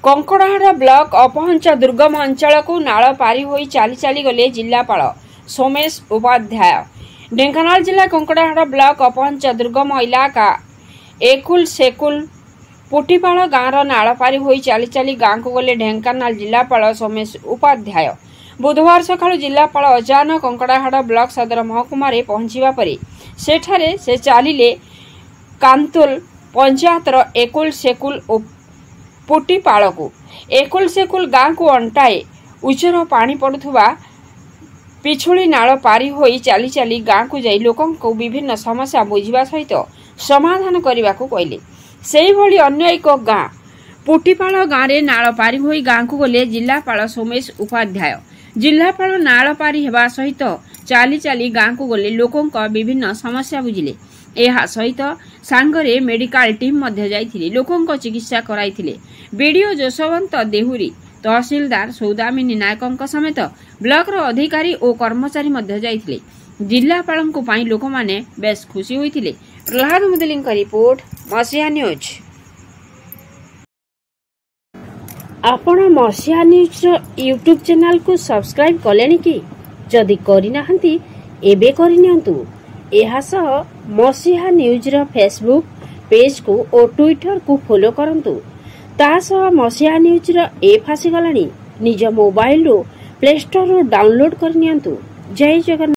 Kankadahad block अपहंच दुर्गम अंचल को नाल पारी होई चाली चाली गले जिलापाल सोमेश उपाध्याय। ढेंकानाल जिला कंकड़ाहाड़ ब्लॉक अपहंच दुर्गम इलाका एकुल सेकुल पुटीपाड़ गाँव नाल पारी होई चाली चाली गाँव को गले ढेंकानाल जिलापाल सोमेश उपाध्याय। बुधवार सकाळु जिलापाल अचानक कंकड़ाहाड़ ब्लॉक सदर महकुमा पहुंचवा परे सेठारे से चालिले कांतुल पंचायतर एकुल सेकुल पुटीपाड़ को एकुल सेकुल गाँव को अंटाए उच्चर पानी पड़ुवा पिछुड़ी नाल पारी होई चाली चाली गाँव को जाई लोकों को विभिन्न समस्या बुझा सहित समाधान करने को कहले। सेही भली अन्य एक गाँ पुटीपाड़ गाँव में नाल पारी होई गाँव को गले जिलापाल सोमेश उपाध्याय। जिलापाल नाल पारी हेबा सहित चाली चाली गाँव को गले लोकों का विभिन्न समस्या बुझिले। एहा सहित सांगरे मेडिकल टीम मध्य जाइथिले लोकों को चिकित्सा कराइथिले। बीडीओ जशवंत देहुरी तहसीलदार सौदामिनी नायक समेत ब्लॉक रो अधिकारी और कर्मचारी मध्य जाइथिले। जिलापाल को पाई लोक माने बेस खुशी होइथिले। प्रहलाद मुदलिंग का रिपोर्ट मसिया न्यूज। आपण मसिया न्यूज यूट्यूब चैनल को सब्सक्राइब कलेनी कि जदि करिनाहंती एबे करिनियंतु। एहा सह मसिया न्यूज रो फेसबुक पेज को और ट्विटर को फॉलो करंतु। ता सह मसिया न्यूज रो ऐप आसी गलानी निज मोबाइल रो प्ले स्टोर रो डाउनलोड करनियंतु। जय जगन्नाथ।